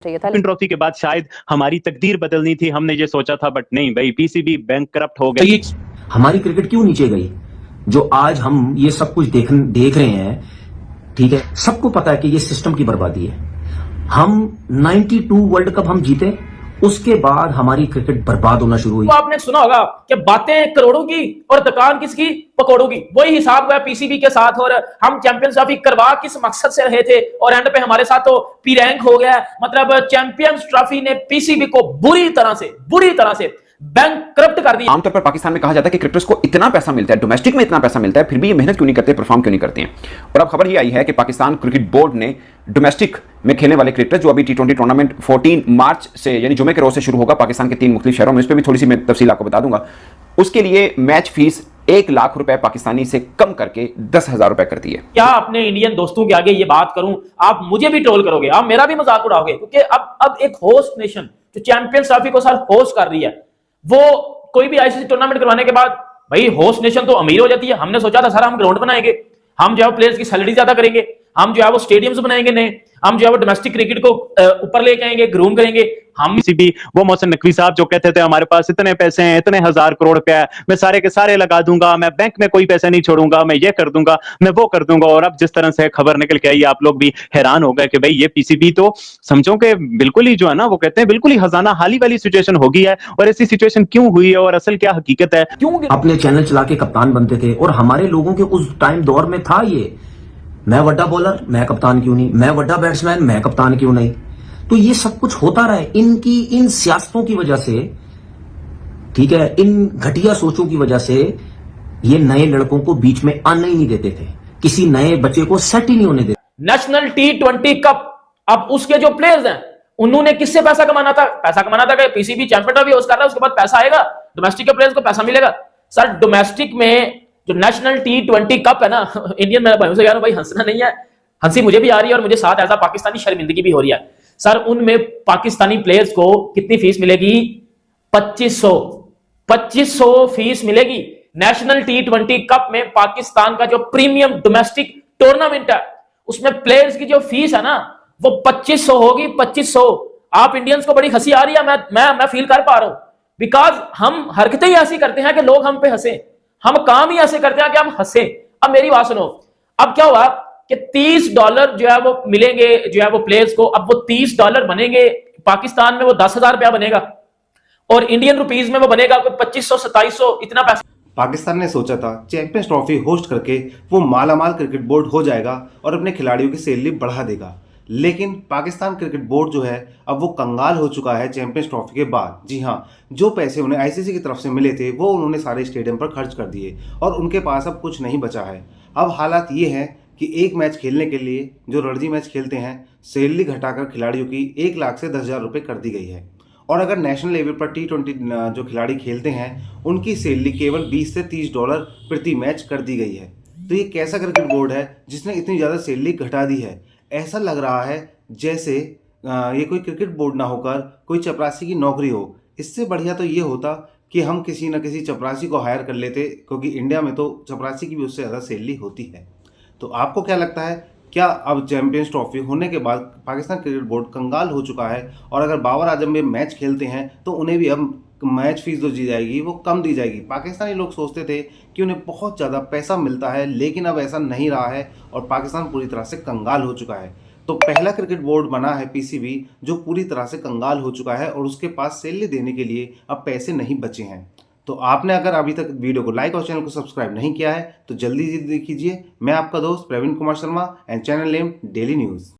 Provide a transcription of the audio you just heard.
चाहिए था। ट्रॉफी के बाद शायद हमारी तकदीर बदलनी थी, हमने ये सोचा था, बट नहीं भाई, पीसीबी बैंकक्रप्ट हो तो गई। ये हमारी क्रिकेट क्यों नीचे गई? जो आज हम ये सब कुछ देख रहे हैं, ठीक है, सबको पता है कि ये सिस्टम की बर्बादी है। हम 92 वर्ल्ड कप हम जीते, उसके बाद हमारी क्रिकेट बर्बाद होना शुरू हुई। तो आपने सुना होगा कि बातें करोड़ों की और दुकान किसकी? पकौड़ों की। वही हिसाब हुआ पीसीबी के साथ। और हम चैंपियंस ट्रॉफी करवा किस मकसद से रहे थे और एंड पे हमारे साथ तो पी रैंक हो गया। मतलब चैंपियंस ट्रॉफी ने पीसीबी को बुरी तरह से बैंकक्रप्ट कर दिया। आमतौर पर पाकिस्तान में कहा जाता है कि क्रिकेटर्स को इतना पैसा मिलता है, डोमेस्टिक में इतना पैसा मिलता है, फिर भी ये मेहनत क्यों नहीं करते, परफॉर्म क्यों नहीं करते हैं। और अब खबर ये आई है कि पाकिस्तान क्रिकेट बोर्ड ने डोमेस्टिक में खेलने वाले क्रिकेटर्स, जो अभी टी20 टूर्नामेंट 14 मार्च से यानी जुमे के रोज से शुरू होगा पाकिस्तान के 3 मुख्तलिफ शहरों में, इस पर भी थोड़ी सी मैं तफसील आपको बता दूंगा। उसके लिए मैच फीस 1 लाख रुपए पाकिस्तानी से कम करके 10,000 रुपए कर दी है। क्या अपने इंडियन दोस्तों के आगे ये बात करूं, आप मुझे भी ट्रोल करोगे, आप मेरा भी मजाक उड़ाओगे, क्योंकि अब एक होस्ट नेशन जो चैंपियंस ट्रॉफी को सर होस्ट कर रही है, वो कोई भी आईसीसी टूर्नामेंट करवाने के बाद भाई होस्ट नेशन तो अमीर हो जाती है। हमने सोचा था सर हम ग्राउंड बनाएंगे, हम जो है प्लेयर्स की सैलरी ज्यादा करेंगे, हम जो है वो स्टेडियम्स बनाएंगे नए, हम जो है वो डोमेस्टिक क्रिकेट को ऊपर लेके आएंगे, ग्रूम करेंगे। हम पीसीबी वो मोहसिन नकवी साहब जो कहते थे हमारे पास इतने पैसे हैं, इतने 1000 करोड़ रुपया है, मैं सारे के सारे लगा दूंगा, मैं बैंक में कोई पैसे नहीं छोड़ूंगा, मैं ये कर दूंगा, मैं वो कर दूंगा। और अब जिस तरह से खबर निकल के आई, आप लोग भी हैरान हो गए कि भाई ये पीसीबी तो समझो कि बिल्कुल ही जो है ना, वो कहते हैं बिल्कुल ही खजाना हाली वाली सिचुएशन हो गई है। और ऐसी सिचुएशन क्यों हुई है और असल क्या हकीकत है? क्यों अपने चैनल चला के कप्तान बनते थे, और हमारे लोगों के उस टाइम दौर में था ये, मैं वड्डा बॉलर, मैं कप्तान क्यों नहीं, मैं वड्डा बैट्समैन, मैं कप्तान क्यों नहीं। तो ये सब कुछ होता रहा है इनकी इन सियासतों की वजह से, ठीक है, इन घटिया सोचों की वजह से। ये नए लड़कों को बीच में आने ही नहीं देते थे, किसी नए बच्चे को सेट ही नहीं होने देते। नेशनल टी20 कप, अब उसके जो प्लेयर्स हैं उन्होंने किससे पैसा कमाना था? पैसा कमाना था कि पीसीबी चैंपियन ट्रॉफी होस्ट कर रहा है, उसके बाद पैसा आएगा, डोमेस्टिक के प्लेयर्स को पैसा मिलेगा। सर डोमेस्टिक में जो नेशनल टी20 कप है ना, इंडियन मेरे भाइयों से कह रहा हूं भाई, हंसना नहीं है, हंसी मुझे भी आ रही है और मुझे साथ ऐसा पाकिस्तानी शर्मिंदगी भी हो रही है। सर उनमें पाकिस्तानी प्लेयर्स को कितनी फीस मिलेगी? 2500 फीस मिलेगी। नेशनल टी20 कप में पाकिस्तान का जो प्रीमियम डोमेस्टिक टूर्नामेंट है, उसमें प्लेयर्स की जो फीस है ना, वो 2500 होगी। 2500। आप इंडियंस को बड़ी हंसी आ रही है, मैं फील कर पा रहा हूं, बिकॉज हम हरकतें ही ऐसी करते हैं कि लोग हम पे हंसे, हम काम ही ऐसे करते हैं कि हम हंसे। अब मेरी बात सुनो, अब क्या हुआ कि $30 जो है वो मिलेंगे जो है वो प्लेयर्स को। अब वो $30 बनेंगे, पाकिस्तान में वो 10,000 रुपया बनेगा और इंडियन रुपीज में वो बनेगा कोई 2500-2700, इतना पैसा। पाकिस्तान ने सोचा था चैंपियंस ट्रॉफी होस्ट करके वो मालामाल क्रिकेट बोर्ड हो जाएगा और अपने खिलाड़ियों की सैलरी बढ़ा देगा, लेकिन पाकिस्तान क्रिकेट बोर्ड जो है अब वो कंगाल हो चुका है चैंपियंस ट्रॉफी के बाद। जी हाँ, जो पैसे उन्हें आईसीसी की तरफ से मिले थे वो उन्होंने सारे स्टेडियम पर खर्च कर दिए और उनके पास अब कुछ नहीं बचा है। अब हालात ये हैं कि एक मैच खेलने के लिए जो रणजी मैच खेलते हैं, सैलरी घटाकर खिलाड़ियों की 1 लाख से 10,000 रुपये कर दी गई है। और अगर नेशनल लेवल पर टी20 जो खिलाड़ी खेलते हैं, उनकी सैलरी केवल $20 से $30 प्रति मैच कर दी गई है। तो ये कैसा क्रिकेट बोर्ड है जिसने इतनी ज़्यादा सैलरी घटा दी है? ऐसा लग रहा है जैसे ये कोई क्रिकेट बोर्ड ना होकर कोई चपरासी की नौकरी हो। इससे बढ़िया तो ये होता कि हम किसी न किसी चपरासी को हायर कर लेते, क्योंकि इंडिया में तो चपरासी की भी उससे ज़्यादा सैलरी होती है। तो आपको क्या लगता है, क्या अब चैंपियंस ट्रॉफी होने के बाद पाकिस्तान क्रिकेट बोर्ड कंगाल हो चुका है? और अगर बाबर आजम में मैच खेलते हैं तो उन्हें भी अब मैच फीस जो दी जाएगी वो कम दी जाएगी। पाकिस्तानी लोग सोचते थे कि उन्हें बहुत ज़्यादा पैसा मिलता है, लेकिन अब ऐसा नहीं रहा है और पाकिस्तान पूरी तरह से कंगाल हो चुका है। तो पहला क्रिकेट बोर्ड बना है पीसीबी, जो पूरी तरह से कंगाल हो चुका है और उसके पास सैलरी देने के लिए अब पैसे नहीं बचे हैं। तो आपने अगर अभी तक वीडियो को लाइक और चैनल को सब्सक्राइब नहीं किया है तो जल्दी कीजिए। मैं आपका दोस्त Praveen Kumar Sharma and channel name daily news.